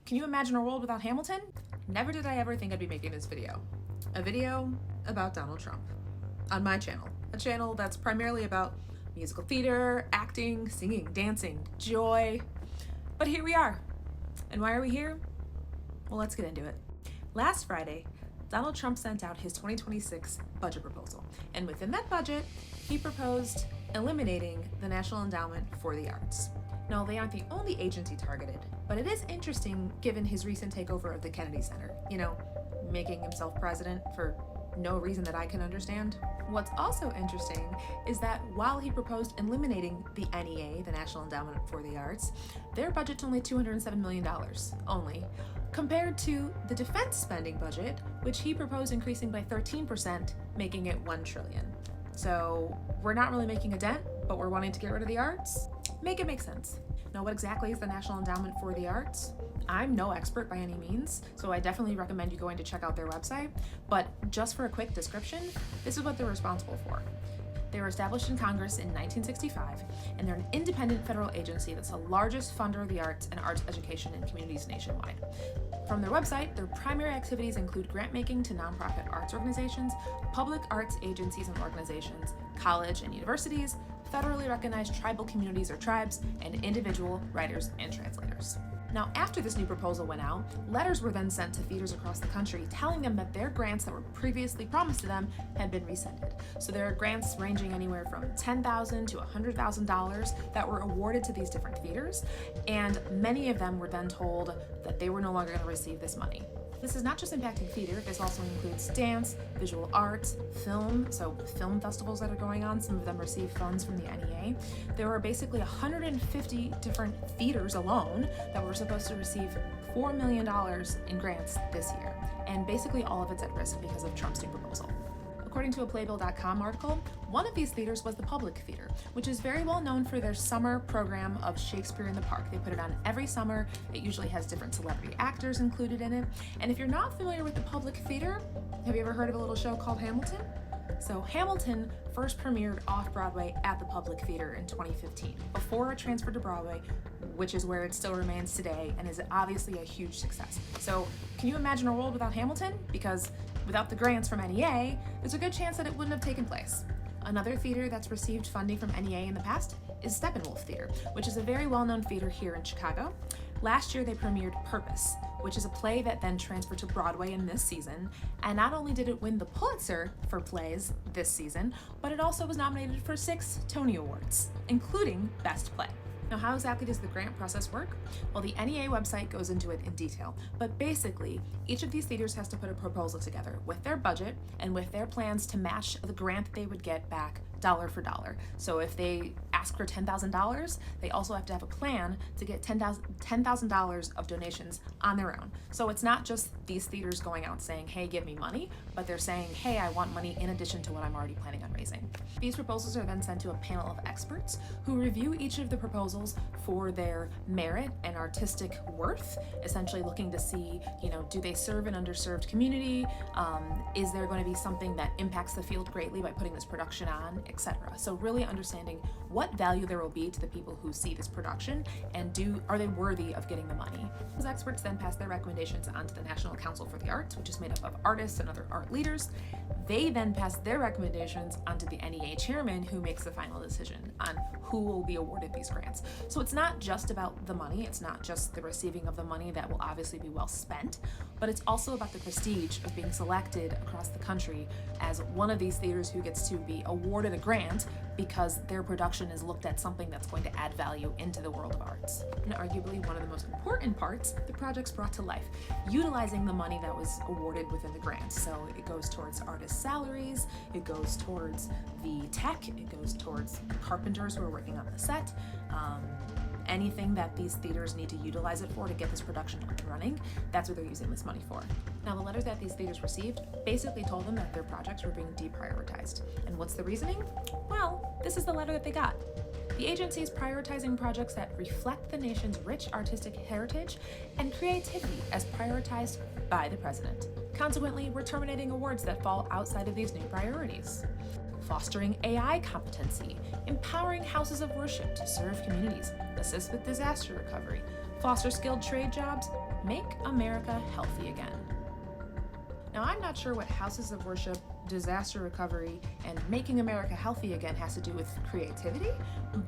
Can you imagine a world without Hamilton? Never did I ever think I'd be making this video. A video about Donald Trump. On my channel. A channel that's primarily about musical theater, acting, singing, dancing, joy. But here we are. And why are we here? Well, let's get into it. Last Friday, Donald Trump sent out his 2026 budget proposal. And within that budget, he proposed eliminating the National Endowment for the Arts. Now, they aren't the only agency targeted, but it is interesting given his recent takeover of the Kennedy Center. You know, making himself president for no reason that I can understand. What's also interesting is that while he proposed eliminating the NEA, the National Endowment for the Arts, their budget's only $207 million, only, compared to the defense spending budget, which he proposed increasing by 13%, making it $1 trillion. So we're not really making a dent, but we're wanting to get rid of the arts? Make it make sense. Now, what exactly is the National Endowment for the Arts? I'm no expert by any means, so I definitely recommend you going to check out their website, but just for a quick description, this is what they're responsible for. They were established in Congress in 1965, and they're an independent federal agency that's the largest funder of the arts and arts education in communities nationwide. From their website, their primary activities include grant making to nonprofit arts organizations, public arts agencies and organizations, college and universities, federally recognized tribal communities or tribes, and individual writers and translators. Now, after this new proposal went out, letters were then sent to theaters across the country telling them that their grants that were previously promised to them had been rescinded. So there are grants ranging anywhere from $10,000 to $100,000 that were awarded to these different theaters, and many of them were then told that they were no longer going to receive this money. This is not just impacting theater, this also includes dance, visual arts, film, so film festivals that are going on, some of them receive funds from the NEA. There were basically 150 different theaters alone that were supposed to receive $4 million in grants this year, and basically all of it's at risk because of Trump's new proposal. According to a Playbill.com article, one of these theaters was the Public Theater, which is very well known for their summer program of Shakespeare in the Park. They put it on every summer. It usually has different celebrity actors included in it. And if you're not familiar with the Public Theater, have you ever heard of a little show called Hamilton? So Hamilton first premiered off-Broadway at the Public Theater in 2015, before it transferred to Broadway, which is where it still remains today and is obviously a huge success. So can you imagine a world without Hamilton? Because without the grants from NEA, there's a good chance that it wouldn't have taken place. Another theater that's received funding from NEA in the past is Steppenwolf Theater, which is a very well-known theater here in Chicago. Last year, they premiered Purpose, which is a play that then transferred to Broadway in this season. And not only did it win the Pulitzer for plays this season, but it also was nominated for 6 Tony Awards, including Best Play. Now, how exactly does the grant process work? Well, the NEA website goes into it in detail, but basically, each of these theaters has to put a proposal together with their budget and with their plans to match the grant that they would get back dollar for dollar. So if they ask for $10,000, they also have to have a plan to get $10,000 of donations on their own. So it's not just these theaters going out saying, hey, give me money, but they're saying, hey, I want money in addition to what I'm already planning on raising. These proposals are then sent to a panel of experts who review each of the proposals for their merit and artistic worth, essentially looking to see, do they serve an underserved community? Is there going to be something that impacts the field greatly by putting this production on, etc. So really understanding what value there will be to the people who see this production and are they worthy of getting the money. Those experts then pass their recommendations on to the National Council for the Arts, which is made up of artists and other art leaders. They then pass their recommendations onto the NEA chairman, who makes the final decision on who will be awarded these grants. So it's not just about the money, it's not just the receiving of the money that will obviously be well spent, but it's also about the prestige of being selected across the country as one of these theaters who gets to be awarded a grant because their production is looked at something that's going to add value into the world of arts. And arguably one of the most important parts, the project's brought to life, utilizing the money that was awarded within the grant. So it goes towards artist salaries, it goes towards the tech, it goes towards carpenters who are working on the set, anything that these theaters need to utilize it for to get this production up and running, that's what they're using this money for. Now, the letters that these theaters received basically told them that their projects were being deprioritized. And what's the reasoning? Well, this is the letter that they got. The agency is prioritizing projects that reflect the nation's rich artistic heritage and creativity as prioritized by the president. Consequently, we're terminating awards that fall outside of these new priorities. Fostering AI competency, empowering houses of worship to serve communities, assist with disaster recovery, foster skilled trade jobs, make America healthy again. Now, I'm not sure what houses of worship, disaster recovery, and making America healthy again has to do with creativity,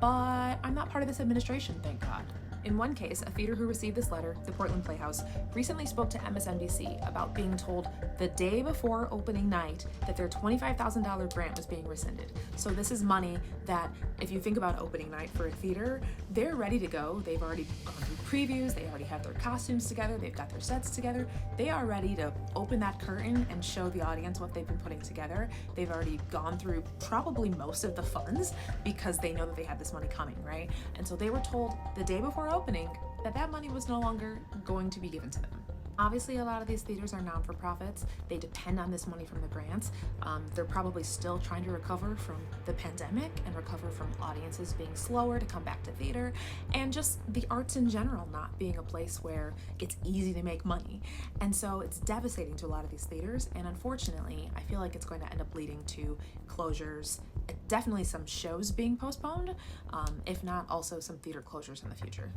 but I'm not part of this administration, thank God. In one case, a theater who received this letter, the Portland Playhouse, recently spoke to MSNBC about being told the day before opening night that their $25,000 grant was being rescinded. So this is money that, if you think about opening night for a theater, they're ready to go. They've already gone through previews, they already have their costumes together, they've got their sets together. They are ready to open that curtain and show the audience what they've been putting together. They've already gone through probably most of the funds because they know that they had this money coming, right? And so they were told the day before opening that money was no longer going to be given to them. Obviously, a lot of these theaters are non-for-profits. They depend on this money from the grants. They're probably still trying to recover from the pandemic and recover from audiences being slower to come back to theater, and just the arts in general not being a place where it's easy to make money. And so it's devastating to a lot of these theaters, and unfortunately, I feel like it's going to end up leading to closures, definitely some shows being postponed, if not also some theater closures in the future.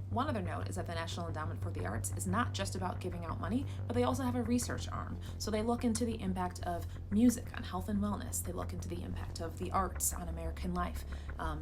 One other note is that the National Endowment for the Arts is not just about giving out money, but they also have a research arm. So they look into the impact of music on health and wellness. They look into the impact of the arts on American life,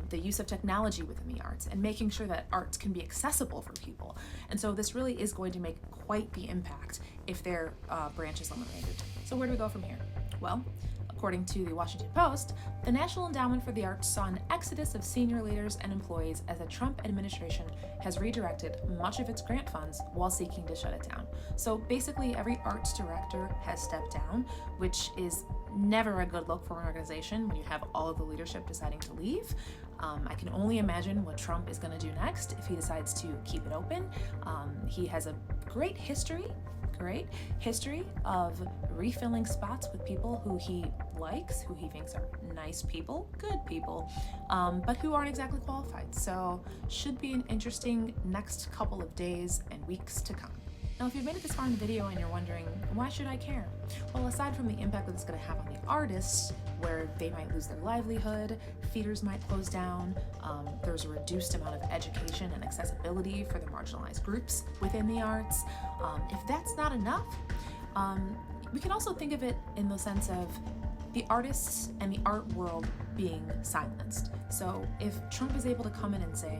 the use of technology within the arts, and making sure that arts can be accessible for people. And so this really is going to make quite the impact if their branch is eliminated. So where do we go from here? Well, according to the Washington Post, the National Endowment for the Arts saw an exodus of senior leaders and employees as the Trump administration has redirected much of its grant funds while seeking to shut it down. So basically, every arts director has stepped down, which is never a good look for an organization when you have all of the leadership deciding to leave. I can only imagine what Trump is going to do next if he decides to keep it open. He has a great history of refilling spots with people who he likes, who he thinks are nice people, good people, but who aren't exactly qualified. So should be an interesting next couple of days and weeks to come. Now, if you've made it this far in the video and you're wondering, why should I care? Well, aside from the impact that it's going to have on the artists, where they might lose their livelihood, theaters might close down, there's a reduced amount of education and accessibility for the marginalized groups within the arts. If that's not enough, we can also think of it in the sense of the artists and the art world being silenced. So if Trump is able to come in and say,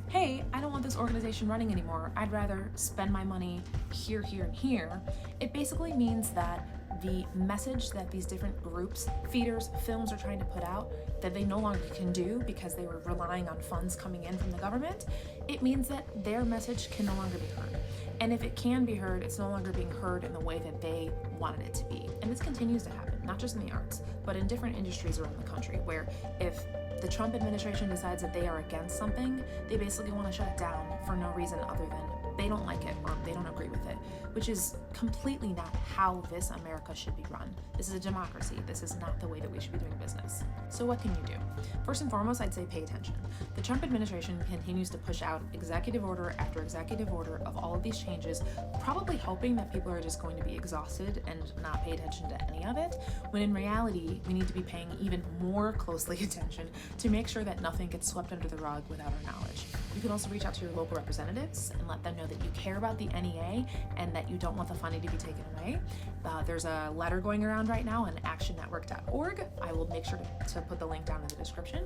hey, I don't want this organization running anymore, I'd rather spend my money here, here, and here, it basically means that the message that these different groups, theaters, films are trying to put out that they no longer can do because they were relying on funds coming in from the government, it means that their message can no longer be heard. And if it can be heard, it's no longer being heard in the way that they wanted it to be. And this continues to happen, not just in the arts, but in different industries around the country, where if the Trump administration decides that they are against something, they basically want to shut it down for no reason other than they don't like it or they don't agree with it, which is completely not how this America should be run. This is a democracy. This is not the way that we should be doing business. So what can you do? First and foremost, I'd say pay attention. The Trump administration continues to push out executive order after executive order of all of these changes, probably hoping that people are just going to be exhausted and not pay attention to any of it, when in reality, we need to be paying even more closely attention to make sure that nothing gets swept under the rug without our knowledge. You can also reach out to your local representatives and let them know that you care about the NEA and that you don't want the funding to be taken away. There's a letter going around right now on actionnetwork.org. I will make sure to put the link down in the description.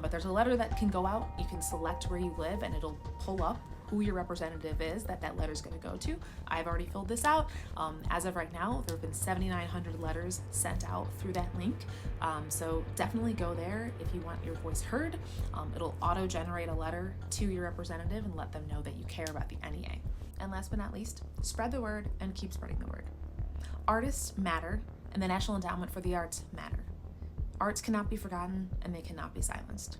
But there's a letter that can go out. You can select where you live and it'll pull up who your representative is that letter is going to go to. I've already filled this out. As of right now, there have been 7,900 letters sent out through that link. So definitely go there if you want your voice heard. It'll auto-generate a letter to your representative and let them know that you care about the NEA. And last but not least, spread the word and keep spreading the word. Artists matter, and the National Endowment for the Arts matter. Arts cannot be forgotten, and they cannot be silenced.